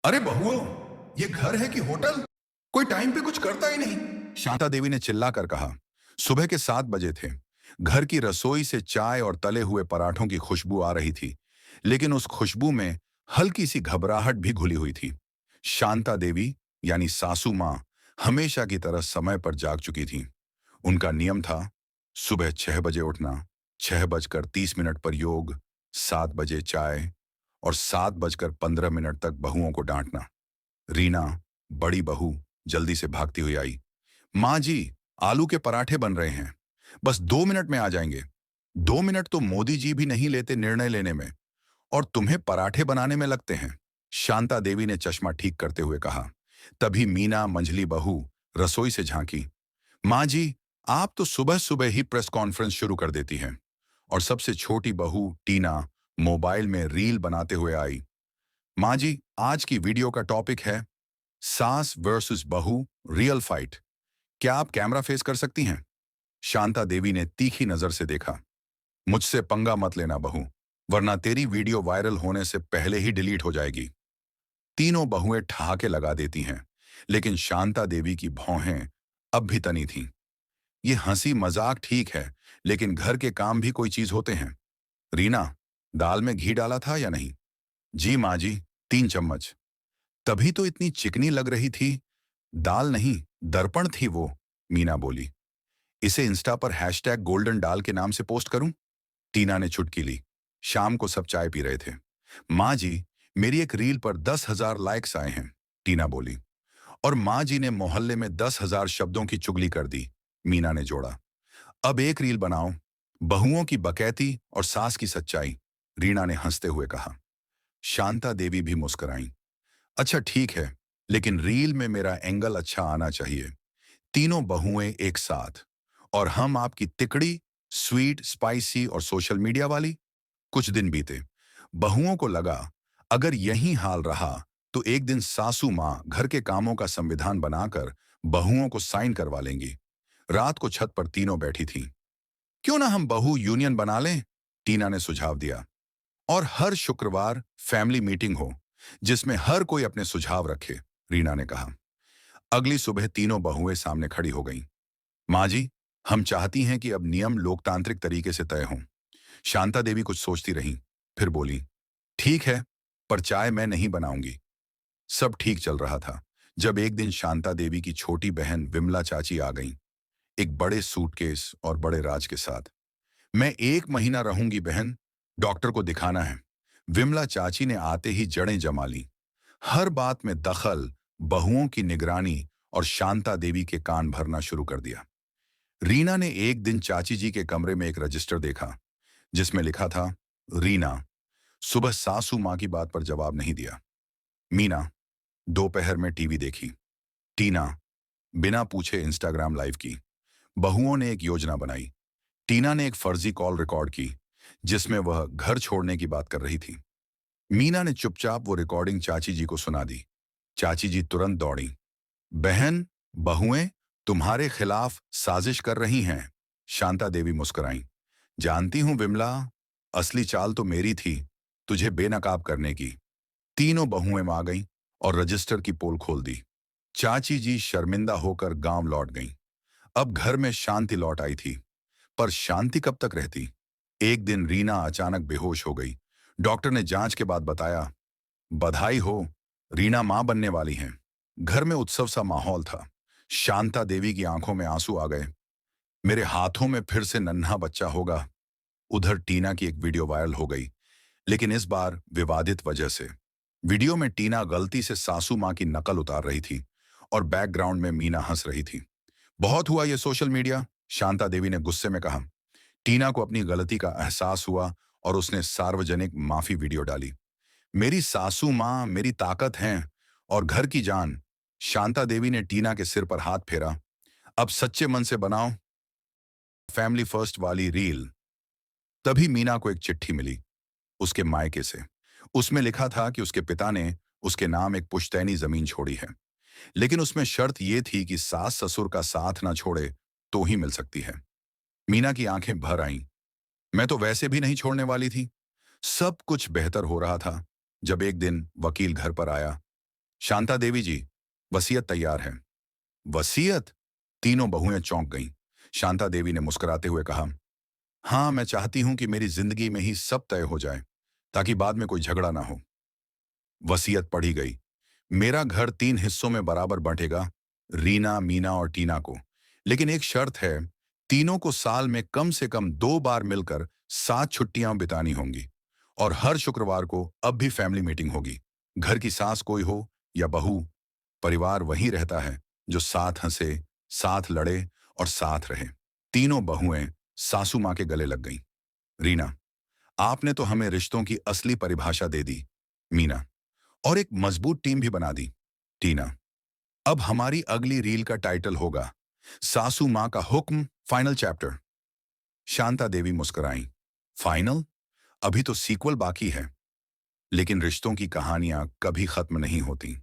अरे बहुओं, ये घर है कि होटल? कोई टाइम पे कुछ करता ही नहीं। शांता देवी ने चिल्लाकर कहा। सुबह के 7 बजे थे। घर की रसोई से चाय और तले हुए पराठों की खुशबू आ रही थी, लेकिन उस खुशबू में हल्की सी घबराहट भी घुली हुई थी। शांता देवी यानी सासू माँ हमेशा की तरह समय पर जाग चुकी थी। उनका नियम था सुबह 6 बजे उठना, 6 बजकर 30 मिनट पर योग, 7 बजे चाय और 7 बजकर 15 मिनट तक बहुओं को डांटना। रीना, बड़ी बहू, जल्दी से भागती हुई आई। माँ जी, आलू के पराठे बन रहे हैं, बस 2 मिनट में आ जाएंगे। 2 मिनट तो मोदी जी भी नहीं लेते निर्णय लेने में, और तुम्हें पराठे बनाने में लगते हैं। शांता देवी ने चश्मा ठीक करते हुए कहा। तभी मीना, मंझली बहू, रसोई से झांकी। माँ जी, आप तो सुबह सुबह ही प्रेस कॉन्फ्रेंस शुरू कर देती हैं। और सबसे छोटी बहू टीना मोबाइल में रील बनाते हुए आई। माँ जी, आज की वीडियो का टॉपिक है सास वर्सेस बहू, रियल फाइट। क्या आप कैमरा फेस कर सकती हैं? शांता देवी ने तीखी नजर से देखा। मुझसे पंगा मत लेना बहू, वरना तेरी वीडियो वायरल होने से पहले ही डिलीट हो जाएगी। तीनों बहुएं ठहाके लगा देती हैं, लेकिन शांता देवी की भौहें अब भी तनी थीं। ये हंसी मजाक ठीक है, लेकिन घर के काम भी कोई चीज होते हैं। रीना, दाल में घी डाला था या नहीं? जी माँ जी, 3 चम्मच। तभी तो इतनी चिकनी लग रही थी। दाल नहीं, दर्पण थी वो, मीना बोली। इसे इंस्टा पर हैशटैग गोल्डन डाल के नाम से पोस्ट करूं? टीना ने चुटकी ली। शाम को सब चाय पी रहे थे। माँ जी, मेरी एक रील पर 10,000 लाइक्स आए हैं, टीना बोली। और माँ जी ने मोहल्ले में 10,000 शब्दों की चुगली कर दी, मीना ने जोड़ा। अब एक रील बनाओ, बहुओं की बकैती और सास की सच्चाई, रीना ने हंसते हुए कहा। शांता देवी भी मुस्कुराई। अच्छा ठीक है, लेकिन रील में मेरा एंगल अच्छा आना चाहिए। तीनों बहुएं एक साथ, और हम आपकी तिकड़ी, स्वीट, स्पाइसी और सोशल मीडिया वाली। कुछ दिन बीते। बहुओं को लगा अगर यही हाल रहा तो एक दिन सासू माँ घर के कामों का संविधान बनाकर बहुओं को साइन करवा लेंगी। रात को छत पर तीनों बैठी थीं। क्यों ना हम बहू यूनियन बना लें, टीना ने सुझाव दिया। और हर शुक्रवार फैमिली मीटिंग हो, जिसमें हर कोई अपने सुझाव रखे, रीना ने कहा। अगली सुबह तीनों बहुएं सामने खड़ी हो गईं। माँ जी, हम चाहती हैं कि अब नियम लोकतांत्रिक तरीके से तय हों। शांता देवी कुछ सोचती रहीं, फिर बोली, ठीक है, पर चाय मैं नहीं बनाऊंगी। सब ठीक चल रहा था, जब एक दिन शांता देवी की छोटी बहन विमला चाची आ गईं, एक बड़े सूटकेस और बड़े राज के साथ। मैं 1 महीना रहूंगी बहन, डॉक्टर को दिखाना है। विमला चाची ने आते ही जड़ें जमा ली। हर बात में दखल, बहुओं की निगरानी और शांता देवी के कान भरना शुरू कर दिया। रीना ने एक दिन चाची जी के कमरे में एक रजिस्टर देखा, जिसमें लिखा था रीना। सुबह सासू माँ की बात पर जवाब नहीं दिया। मीना, दोपहर में टीवी देखी। टीना, बिना पूछे इंस्टाग्राम लाइव की। बहुओं ने एक योजना बनाई। टीना ने एक फर्जी कॉल रिकॉर्ड की, जिसमें वह घर छोड़ने की बात कर रही थी। मीना ने चुपचाप वो रिकॉर्डिंग चाची जी को सुना दी। चाची जी तुरंत दौड़ी। बहन, बहुएं तुम्हारे खिलाफ साजिश कर रही हैं। शांता देवी मुस्कुराई। जानती हूं विमला, असली चाल तो मेरी थी, तुझे बेनकाब करने की। तीनों बहुएं आ गईं और रजिस्टर की पोल खोल दी। चाची जी शर्मिंदा होकर गांव लौट गईं। अब घर में शांति लौट आई थी, पर शांति कब तक रहती? एक दिन रीना अचानक बेहोश हो गई। डॉक्टर ने जांच के बाद बताया, बधाई हो, रीना मां बनने वाली हैं। घर में उत्सव सा माहौल था। शांता देवी की आंखों में आंसू आ गए। मेरे हाथों में फिर से नन्हा बच्चा होगा। उधर टीना की एक वीडियो वायरल हो गई, लेकिन इस बार विवादित वजह से। वीडियो में टीना गलती से सासू मां की नकल उतार रही थी, और बैकग्राउंड में मीना हंस रही थी। बहुत हुआ ये सोशल मीडिया, शांता देवी ने गुस्से में कहा। टीना को अपनी गलती का एहसास हुआ और उसने सार्वजनिक माफी वीडियो डाली। मेरी सासू माँ मेरी ताकत हैं और घर की जान। शांता देवी ने टीना के सिर पर हाथ फेरा। अब सच्चे मन से बनाओ फैमिली फर्स्ट वाली रील। तभी मीना को एक चिट्ठी मिली, उसके मायके से। उसमें लिखा था कि उसके पिता ने उसके नाम एक पुश्तैनी जमीन छोड़ी है, लेकिन उसमें शर्त यह थी कि सास ससुर का साथ ना छोड़े तो ही मिल सकती है। मीना की आंखें भर आईं। मैं तो वैसे भी नहीं छोड़ने वाली थी। सब कुछ बेहतर हो रहा था, जब एक दिन वकील घर पर आया। शांता देवी जी, वसीयत तैयार है। वसीयत? तीनों बहुएं चौंक गईं। शांता देवी ने मुस्कुराते हुए कहा, हाँ, मैं चाहती हूं कि मेरी जिंदगी में ही सब तय हो जाए, ताकि बाद में कोई झगड़ा ना हो। वसीयत पढ़ी गई। मेरा घर 3 हिस्सों में बराबर बंटेगा, रीना, मीना और टीना को। लेकिन एक शर्त है, तीनों को साल में कम से कम 2 बार मिलकर 7 छुट्टियां बितानी होंगी। और हर शुक्रवार को अब भी फैमिली मीटिंग होगी। घर की सास कोई हो या बहू, परिवार वही रहता है जो साथ हंसे, साथ लड़े और साथ रहे। तीनों बहुएं सासू मां के गले लग गईं। रीना, आपने तो हमें रिश्तों की असली परिभाषा दे दी। मीना, और एक मजबूत टीम भी बना दी। टीना, अब हमारी अगली रील का टाइटल होगा सासू मां का हुक्म, फाइनल चैप्टर। शांता देवी मुस्कुराई। फाइनल? अभी तो सीक्वल बाकी है। लेकिन रिश्तों की कहानियां कभी खत्म नहीं होती।